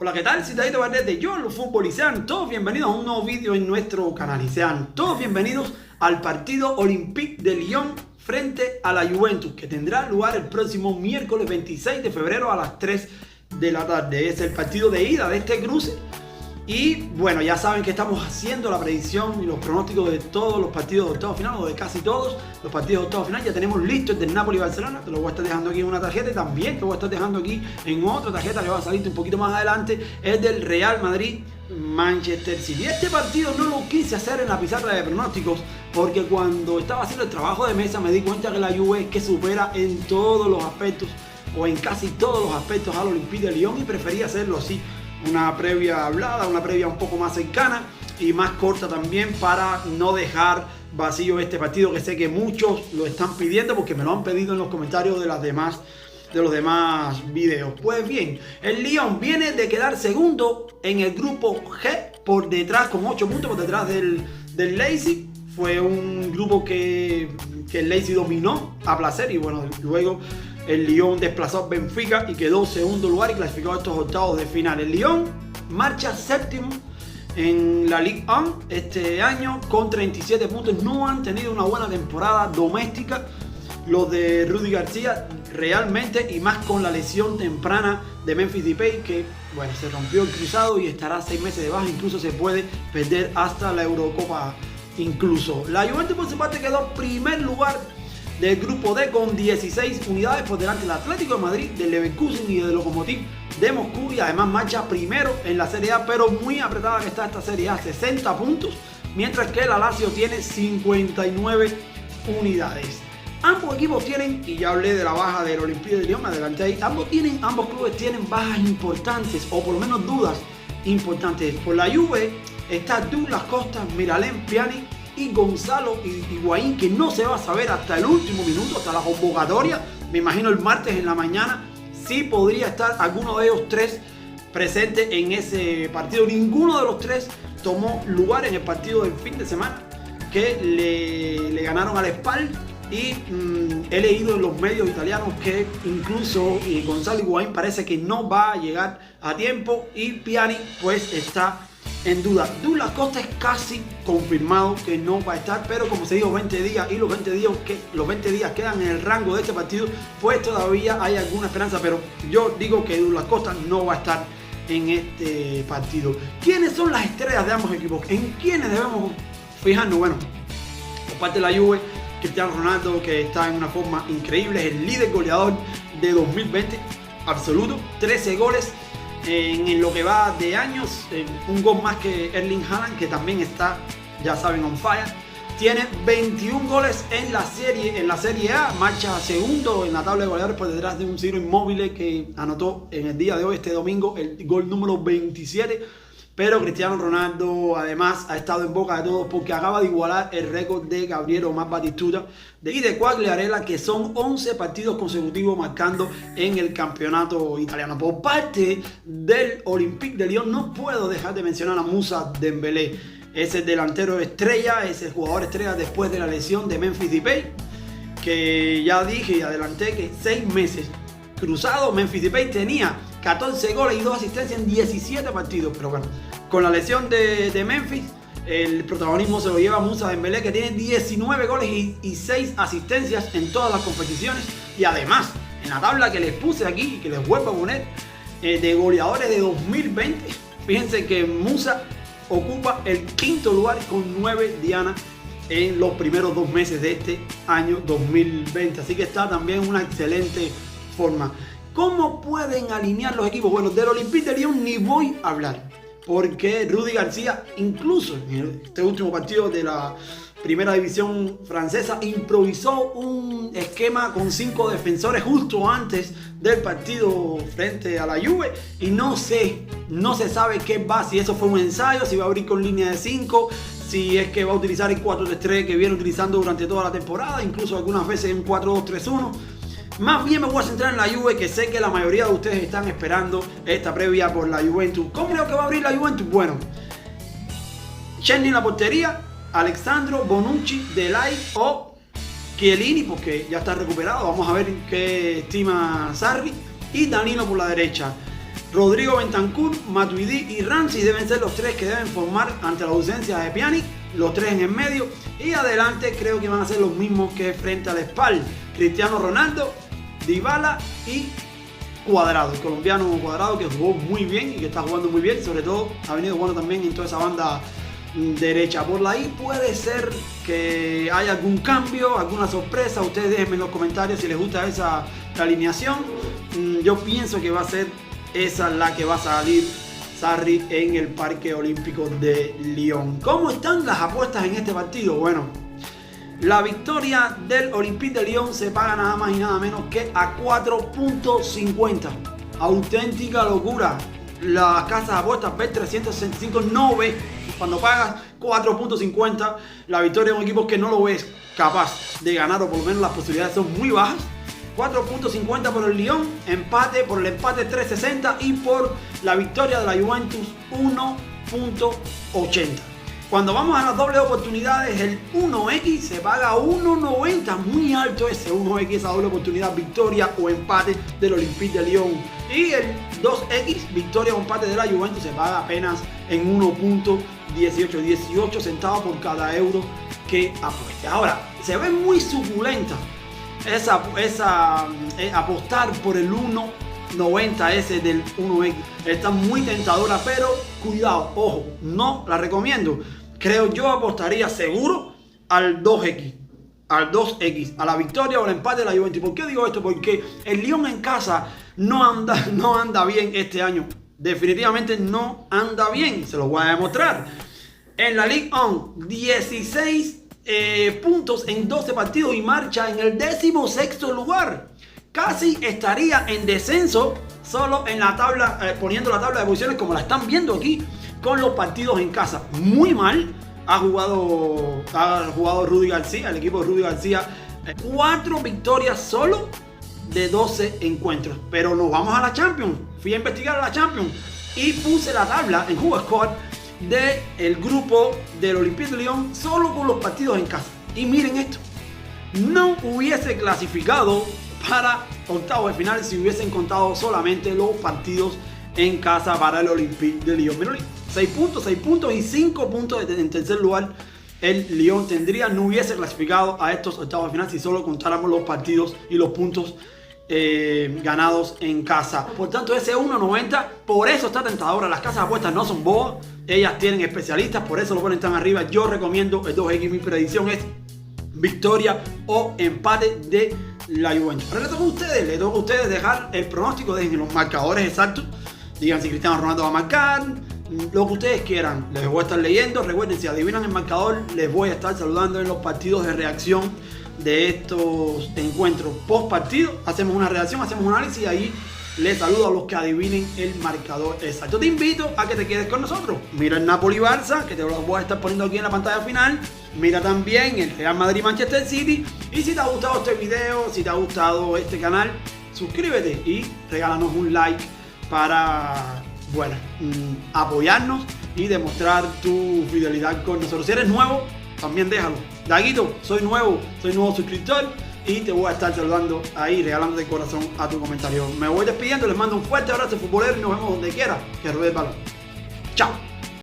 Hola, ¿qué tal? Citadito Bardet de Yo, los Fútbol, y sean todos bienvenidos a un nuevo vídeo en nuestro canal. Y sean todos bienvenidos al partido Olympique de Lyon frente a la Juventus, que tendrá lugar el próximo miércoles 26 de febrero a las 3 de la tarde. Es el partido de ida de este cruce. Y bueno, ya saben que estamos haciendo la predicción y los pronósticos de todos los partidos de octavo final, o de casi todos los partidos de octavo final. Ya tenemos listo el del Napoli y Barcelona, te lo voy a estar dejando aquí en una tarjeta, y también te voy a estar dejando aquí en otra tarjeta que va a salir un poquito más adelante, es del Real Madrid Manchester City. Este partido no lo quise hacer en la pizarra de pronósticos porque cuando estaba haciendo el trabajo de mesa me di cuenta que la Juve es que supera en todos los aspectos, o en casi todos los aspectos, al Olympique de Lyon, y preferí hacerlo así. Una previa hablada, una previa un poco más cercana y más corta también, para no dejar vacío este partido, que sé que muchos lo están pidiendo porque me lo han pedido en los comentarios de los demás videos. Pues bien, el Lyon viene de quedar segundo en el grupo G, por detrás, con 8 puntos por detrás del Leipzig. Fue un grupo que el Leipzig dominó a placer, y bueno, luego el Lyon desplazó a Benfica y quedó segundo lugar y clasificó a estos octavos de final. El Lyon marcha séptimo en la Ligue 1 este año con 37 puntos. No han tenido una buena temporada doméstica los de Rudy García realmente, y más con la lesión temprana de Memphis Depay, que bueno, se rompió el cruzado y estará 6 meses de baja. Incluso se puede perder hasta la Eurocopa incluso. La Juventus por su parte quedó primer lugar del grupo D con 16 unidades por delante del Atlético de Madrid, del Leverkusen y del Lokomotiv de Moscú, y además marcha primero en la Serie A, pero muy apretada que está esta Serie A, 60 puntos, mientras que la Lazio tiene 59 unidades. Ambos equipos tienen, y ya hablé de la baja del Olympique de Lyon, me adelanté ahí, ambos clubes tienen bajas importantes, o por lo menos dudas importantes. Por la Juve está Douglas Costa, Miralem Pjanic y Gonzalo Higuaín, que no se va a saber hasta el último minuto, hasta la convocatoria. Me imagino el martes en la mañana sí podría estar alguno de ellos tres presente en ese partido. Ninguno de los tres tomó lugar en el partido del fin de semana que le ganaron al Spal. Y he leído en los medios italianos que incluso Gonzalo Higuaín parece que no va a llegar a tiempo, y Pjanic pues está en duda. Douglas Costa es casi confirmado que no va a estar, pero como se dijo, 20 días, y los 20 días quedan en el rango de este partido, pues todavía hay alguna esperanza, pero yo digo que Douglas Costa no va a estar en este partido. ¿Quiénes son las estrellas de ambos equipos? ¿En quiénes debemos fijarnos? Bueno, por parte de la Juve, Cristiano Ronaldo, que está en una forma increíble, es el líder goleador de 2020 absoluto, 13 goles en lo que va de años, un gol más que Erling Haaland, que también está, ya saben, on fire. Tiene 21 goles en la Serie A, marcha segundo en la tabla de goleadores por detrás de un Ciro Immobile, que anotó en el día de hoy, este domingo, el gol número 27. Pero Cristiano Ronaldo además ha estado en boca de todos porque acaba de igualar el récord de Gabriel Omar Batistuta y de Quagliarella, que son 11 partidos consecutivos marcando en el campeonato italiano. Por parte del Olympique de Lyon no puedo dejar de mencionar a Moussa Dembélé. Es el delantero estrella, es el jugador estrella después de la lesión de Memphis Depay, que ya dije y adelanté que 6 meses cruzado. Memphis Depay tenía 14 goles y 2 asistencias en 17 partidos, pero bueno, con la lesión de Memphis, el protagonismo se lo lleva Moussa Dembélé, que tiene 19 goles y 6 asistencias en todas las competiciones. Y además, en la tabla que les puse aquí y que les vuelvo a poner, de goleadores de 2020, fíjense que Moussa ocupa el 5º lugar con 9 dianas en los primeros 2 meses de este año 2020, así que está también en una excelente forma. ¿Cómo pueden alinear los equipos? Bueno, del Olympique de Lyon ni voy a hablar, porque Rudy García, incluso en este último partido de la primera división francesa, improvisó un esquema con 5 defensores justo antes del partido frente a la Juve, y no se sabe qué va, si eso fue un ensayo, si va a abrir con línea de 5, si es que va a utilizar el 4-3-3 que viene utilizando durante toda la temporada, incluso algunas veces en 4-2-3-1. Más bien me voy a centrar en la Juve, que sé que la mayoría de ustedes están esperando esta previa por la Juventus. ¿Cómo creo que va a abrir la Juventus? Bueno, Szczęsny en la portería, Alexandro, Bonucci, Delay o Chiellini, porque ya está recuperado. Vamos a ver qué estima Sarri. Y Danilo por la derecha. Rodrigo Bentancur, Matuidi y Ramsey deben ser los tres que deben formar ante la ausencia de Pjanic, los tres en el medio. Y adelante creo que van a ser los mismos que frente al Spal: Cristiano Ronaldo, Dybala y Cuadrado, el colombiano Cuadrado, que jugó muy bien y que está jugando muy bien, sobre todo ha venido jugando también en toda esa banda derecha. Por ahí puede ser que haya algún cambio, alguna sorpresa. Ustedes déjenme en los comentarios si les gusta esa alineación. Yo pienso que va a ser esa la que va a salir Sarri en el Parque Olímpico de Lyon. ¿Cómo están las apuestas en este partido? Bueno, la victoria del Olympique de Lyon se paga nada más y nada menos que a 4.50. Auténtica locura. Las casas de apuestas Bet365 no ve cuando pagas 4.50 la victoria de un equipo que no lo ves capaz de ganar, o por lo menos las posibilidades son muy bajas. 4.50 por el Lyon, por el empate 3.60 y por la victoria de la Juventus 1.80. Cuando vamos a las dobles oportunidades, el 1x se paga 1.90, muy alto ese 1x, esa doble oportunidad, victoria o empate del Olympique de Lyon. Y el 2x, victoria o empate de la Juventus, se paga apenas en 18 centavos por cada euro que apueste. Ahora, se ve muy suculenta apostar por el 1.90 ese del 1x. Está muy tentadora, pero cuidado, ojo, no la recomiendo. Creo yo apostaría seguro al 2x, a la victoria o el empate de la Juventus. ¿Por qué digo esto? Porque el Lyon en casa no anda bien este año. Definitivamente no anda bien, se lo voy a demostrar. En la Ligue 1, 16 puntos en 12 partidos y marcha en el 16º lugar. Casi estaría en descenso solo en la tabla, poniendo la tabla de posiciones como la están viendo aquí, con los partidos en casa. Muy mal ha jugado Rudy García, el equipo de Rudy García. 4 victorias solo de 12 encuentros. Pero nos vamos a la Champions. Fui a investigar a la Champions y puse la tabla en WhoScored del grupo del Olympique de Lyon solo con los partidos en casa. Y miren esto, no hubiese clasificado para octavos de final si hubiesen contado solamente los partidos en casa para el Olympique de Lyon. Miren, 6 puntos y 5 puntos en tercer lugar el Lyon tendría. No hubiese clasificado a estos octavos de final si solo contáramos los partidos y los puntos ganados en casa. Por tanto, ese 1.90, por eso está tentadora. Las casas de apuestas no son bobas, ellas tienen especialistas, por eso lo ponen tan arriba. Yo recomiendo el 2x. Mi predicción es victoria o empate de la Juventus. Ahora les toca a ustedes dejar el pronóstico, dejen los marcadores exactos, digan si Cristiano Ronaldo va a marcar, lo que ustedes quieran. Les voy a estar leyendo. Recuerden, si adivinan el marcador, les voy a estar saludando en los partidos de reacción de estos encuentros post partido. Hacemos una reacción, hacemos un análisis y ahí les saludo a los que adivinen el marcador exacto. Te invito a que te quedes con nosotros. Mira el Napoli-Barça, que te lo voy a estar poniendo aquí en la pantalla final. Mira también el Real Madrid-Manchester City. Y si te ha gustado este video, si te ha gustado este canal, suscríbete y regálanos un like para, bueno, apoyarnos y demostrar tu fidelidad con nosotros. Si eres nuevo, también déjalo. Daguito, soy nuevo suscriptor y te voy a estar saludando ahí, regalando de corazón a tu comentario. Me voy despidiendo, les mando un fuerte abrazo futbolero y nos vemos donde quiera que ruede el balón. Chao.